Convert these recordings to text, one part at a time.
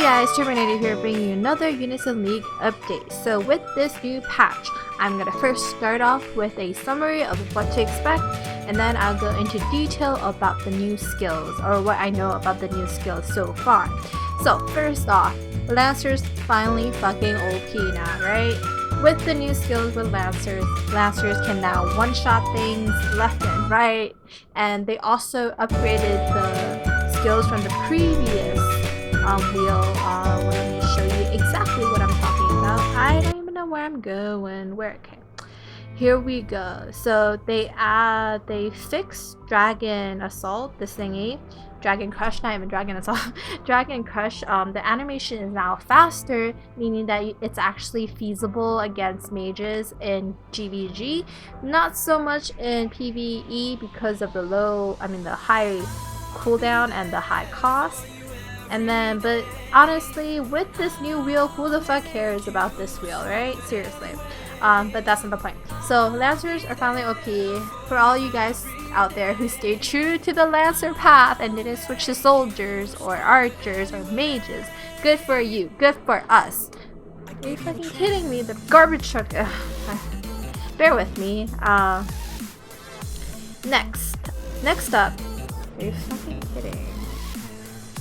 guys, TerMINator here bringing you another Unison League update. So with this new patch, I'm gonna first start off with a summary of what to expect, and then I'll go into detail about the new skills, or what I know about the new skills so far. So first off, Lancers finally fucking OP now, right? With the new skills with Lancers can now one-shot things left and right, and they also upgraded the skills from the previous wheel. Let me show you exactly what I'm talking about. I don't even know where I'm going. Okay. Here we go. So they fixed Dragon Assault, this thingy. Dragon Crush, not even Dragon Assault. Dragon Crush, the animation is now faster, meaning that it's actually feasible against mages in GVG. Not so much in PvE because of the high cooldown and the high cost. And then, but honestly, with this new wheel, who the fuck cares about this wheel, right? Seriously. But that's not the point. So Lancers are finally OP. For all you guys out there who stayed true to the Lancer path and didn't switch to soldiers or archers or mages, good for you, good for us. Are you fucking kidding me? The garbage truck. Bear with me. Next up. Are you fucking kidding?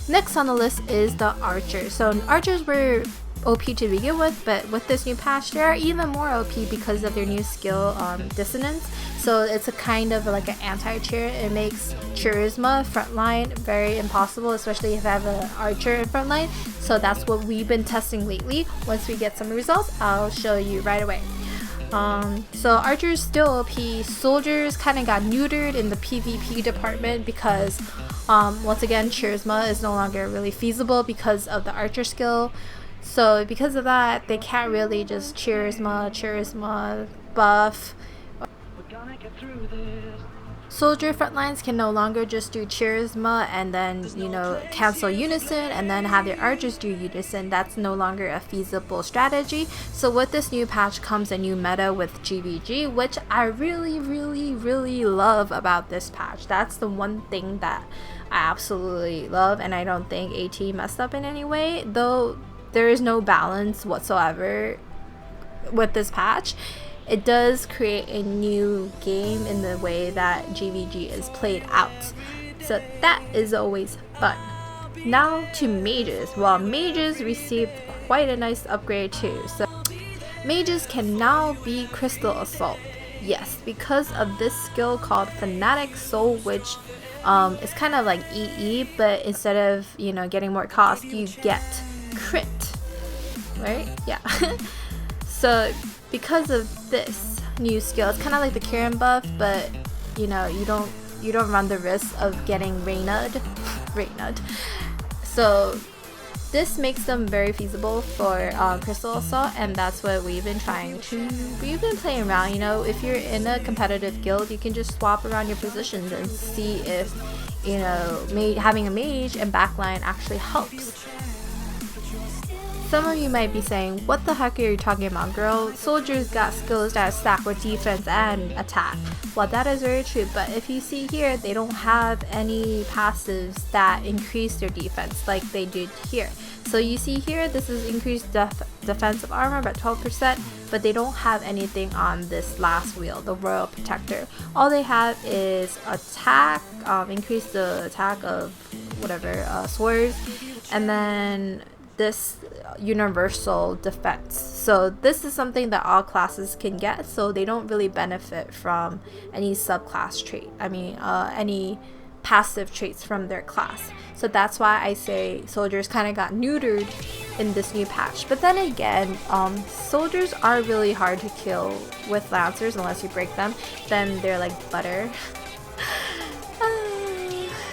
Next on the list is the archers. So archers were OP to begin with, but with this new patch they are even more OP because of their new skill dissonance. So it's a kind of like an anti-cheer. It makes charisma frontline very impossible, especially if I have an archer in frontline. So that's what we've been testing lately. Once we get some results, I'll show you right away. So archers still OP. Soldiers kind of got neutered in the PvP department because once again charisma is no longer really feasible because of the archer skill. So because of that, they can't really just charisma buff. Soldier frontlines can no longer just do charisma and then, cancel unison and then have their archers do unison. That's no longer a feasible strategy. So with this new patch comes a new meta with GVG, which I really love about this patch. That's the one thing that I absolutely love, and I don't think AT messed up in any way, though there is no balance whatsoever with this patch. It does create a new game in the way that GVG is played out. So that is always fun. Now to mages. Well, mages received quite a nice upgrade too. So mages can now be Crystal Assault. Yes, because of this skill called Fanatic Soul, which is kind of like EE, but instead of, getting more cost, you get crit. Right? Yeah. So because of this new skill, it's kind of like the Karen buff, but you don't run the risk of getting Reynud. So this makes them very feasible for Crystal Assault, and that's what we've been playing around. If you're in a competitive guild, you can just swap around your positions and see if having a mage and backline actually helps. Some of you might be saying, what the heck are you talking about, girl? Soldiers got skills that stack with defense and attack. Well, that is very true, but if you see here, they don't have any passives that increase their defense like they did here. So you see here, this is increased defensive armor by 12%, but they don't have anything on this last wheel, the Royal Protector. All they have is attack, increase the attack of whatever, swords, and then this universal defense. So this is something that all classes can get, so they don't really benefit from any subclass trait, any passive traits from their class. So that's why I say soldiers kind of got neutered in this new patch. But then again, soldiers are really hard to kill with Lancers unless you break them. Then they're like butter.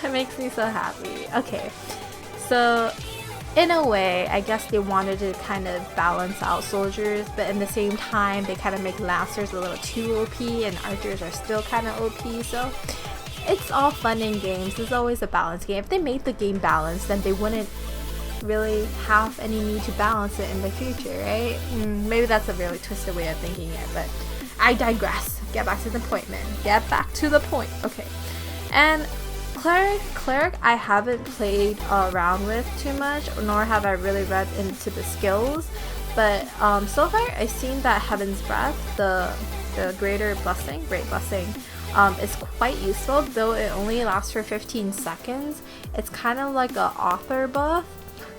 It makes me so happy. Okay, so in a way, I guess they wanted to kind of balance out soldiers, but in the same time, they kind of make Lancers a little too OP and archers are still kind of OP, so it's all fun in games. There's always a balance game. If they made the game balanced, then they wouldn't really have any need to balance it in the future, right? Maybe that's a really twisted way of thinking it, but I digress. Get back to the point, man. Get back to the point. Okay. And Cleric I haven't played around with too much, nor have I really read into the skills, but so far I've seen that Heaven's Breath, the Great Blessing, is quite useful, though it only lasts for 15 seconds. It's kind of like a author buff,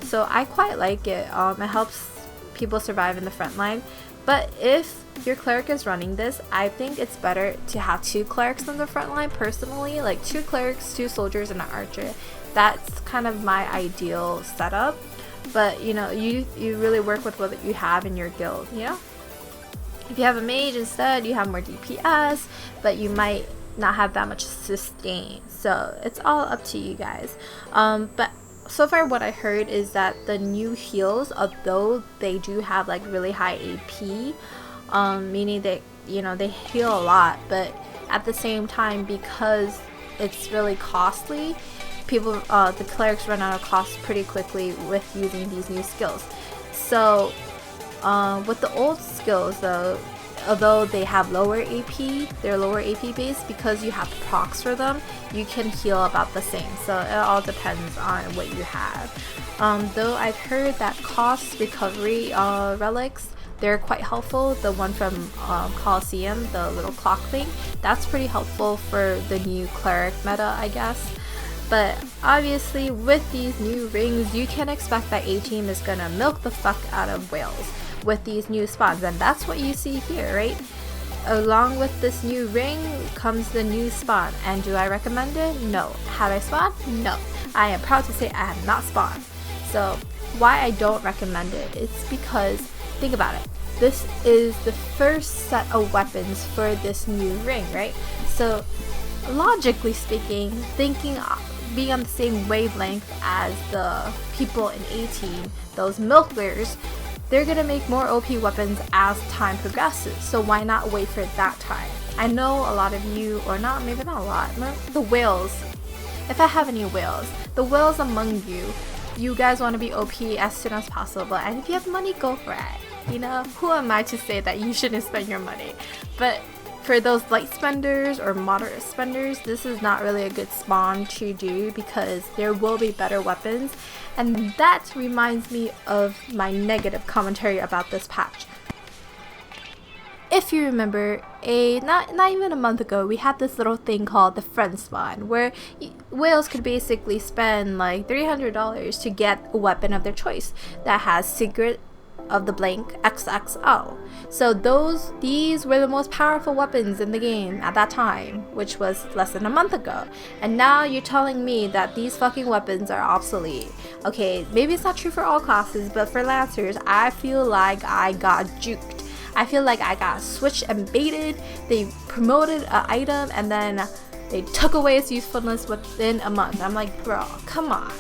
so I quite like it. It helps people survive in the front line. But if your cleric is running this, I think it's better to have 2 clerics on the front line personally, like 2 clerics, 2 soldiers, and an archer. That's kind of my ideal setup. But you know, you really work with what you have in your guild, you know? If you have a mage instead, you have more DPS, but you might not have that much sustain. So it's all up to you guys. But so far what I heard is that the new heals, although they do have like really high AP, meaning that, you know, they heal a lot, but at the same time, because it's really costly, the clerics run out of cost pretty quickly with using these new skills. So with the old skills though, although they have lower AP, they're lower AP based, because you have procs for them, you can heal about the same. So it all depends on what you have. Though I've heard that cost recovery relics, they're quite helpful. The one from Colosseum, the little clock thing, that's pretty helpful for the new cleric meta, I guess. But obviously with these new rings, you can expect that A-Team is gonna milk the fuck out of whales with these new spawns, and that's what you see here, right? Along with this new ring comes the new spawn, and do I recommend it? No. Have I spawned? No. I am proud to say I have not spawned. So why I don't recommend it, it's because, think about it, this is the first set of weapons for this new ring, right? So logically speaking, being on the same wavelength as the people in A-Team, those milkers, they're gonna make more OP weapons as time progresses, so why not wait for that time? I know a lot of you, or not, maybe not a lot, the whales, if I have any whales, the whales among you, you guys want to be OP as soon as possible, and if you have money, go for it. You know, who am I to say that you shouldn't spend your money? But for those light spenders or moderate spenders, this is not really a good spawn to do, because there will be better weapons. And that reminds me of my negative commentary about this patch. If you remember, not even a month ago, we had this little thing called the friend spawn, where whales could basically spend like $300 to get a weapon of their choice that has Secret of the Blank XXL. So these were the most powerful weapons in the game at that time, which was less than a month ago. And now you're telling me that these fucking weapons are obsolete. Okay, maybe it's not true for all classes, but for Lancers, I feel like I got juked. I feel like I got switched and baited. They promoted an item and then they took away its usefulness within a month. I'm like, bro, come on.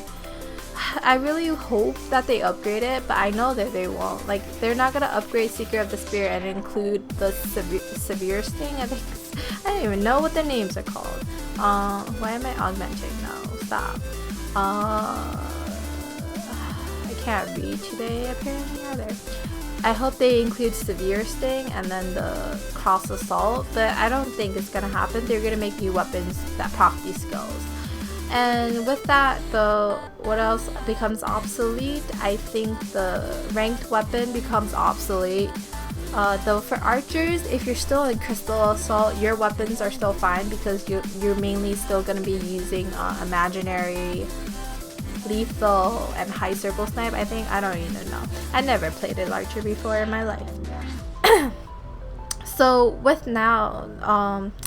I really hope that they upgrade it, but I know that they won't. Like, they're not gonna upgrade Seeker of the Spirit and include the severe sting. I don't even know what their names are called. Why am I augmenting? No, stop. I can't read today apparently either. I hope they include severe sting and then the cross assault, but I don't think it's gonna happen. They're gonna make new weapons that proc these skills. And with that though, what else becomes obsolete? I think the ranked weapon becomes obsolete. Though for archers, if you're still in Crystal Assault, your weapons are still fine, because you're mainly still going to be using imaginary, lethal, and high circle snipe, I think. I don't even know. I never played an archer before in my life. So with now,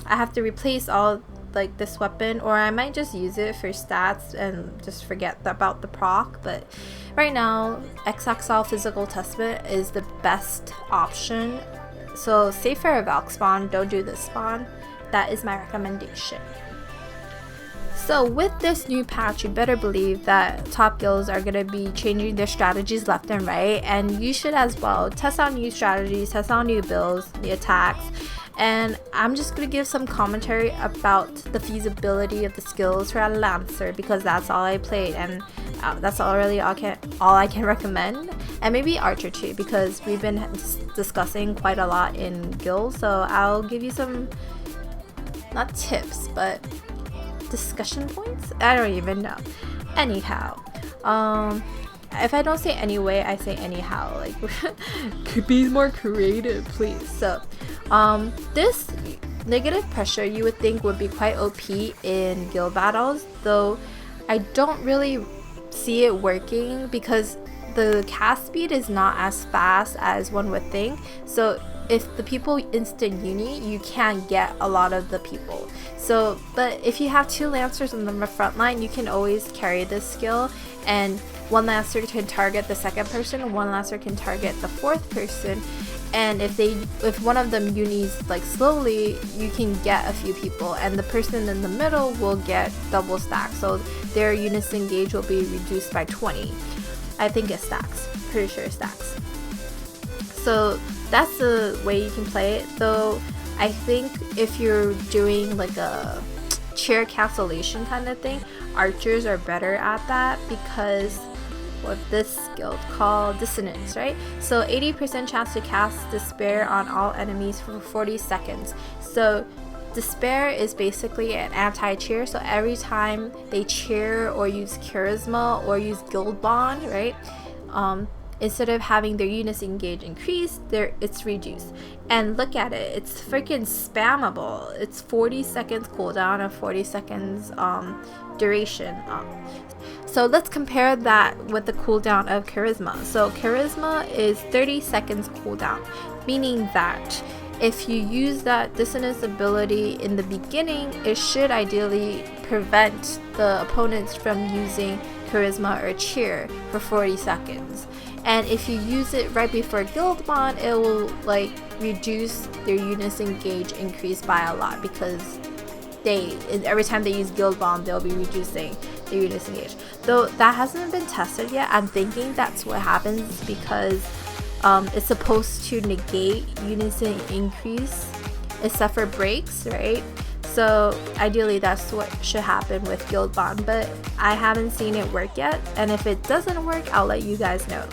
I have to replace all like this weapon, or I might just use it for stats and just forget about the proc. But right now, XXL Physical Testament is the best option. So save for a Valk spawn, don't do this spawn. That is my recommendation. So with this new patch, you better believe that top guilds are going to be changing their strategies left and right, and you should as well. Test out new strategies, test out new builds, the attacks. And I'm just going to give some commentary about the feasibility of the skills for a Lancer, because that's all I played, and that's all I can recommend. And maybe Archer too, because we've been discussing quite a lot in guilds. So I'll give you some, not tips, but discussion points? I don't even know. Anyhow, if I don't say anyway, I say anyhow. Like, could be more creative, please. So, this negative pressure you would think would be quite OP in guild battles, though I don't really see it working because the cast speed is not as fast as one would think. So if the people instant uni, you can't get a lot of the people. So, but if you have 2 lancers on the front line, you can always carry this skill, and 1 lancer can target the 2nd person, 1 lancer can target the 4th person, and if one of them unis like slowly, you can get a few people, and the person in the middle will get double stack, so their unison gauge will be reduced by 20. I think it stacks, pretty sure it stacks. So that's the way you can play it, though I think if you're doing like a chair cancellation kind of thing, archers are better at that because what this skill called dissonance, right? So 80% chance to cast despair on all enemies for 40 seconds. So despair is basically an anti-cheer, so every time they cheer or use charisma or use guild bond, right, instead of having their unison gauge increase, it's reduced. And look at it, it's freaking spammable. It's 40 seconds cooldown and 40 seconds duration. So let's compare that with the cooldown of charisma. So charisma is 30 seconds cooldown, meaning that if you use that dissonance ability in the beginning, it should ideally prevent the opponents from using charisma or cheer for 40 seconds. And if you use it right before guild bond, it will like reduce their unison gauge increase by a lot, because every time they use guild bond, they'll be reducing their unison gauge. Though that hasn't been tested yet, I'm thinking that's what happens because it's supposed to negate unison increase except for breaks, right? So ideally that's what should happen with guild bond, but I haven't seen it work yet, and if it doesn't work, I'll let you guys know.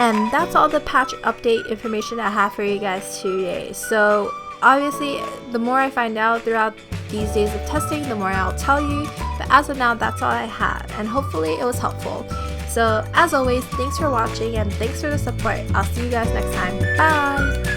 And that's all the patch update information I have for you guys today. So obviously the more I find out throughout these days of testing, the more I'll tell you, but as of now, that's all I have, and hopefully it was helpful. So as always, thanks for watching and thanks for the support. I'll see you guys next time. Bye!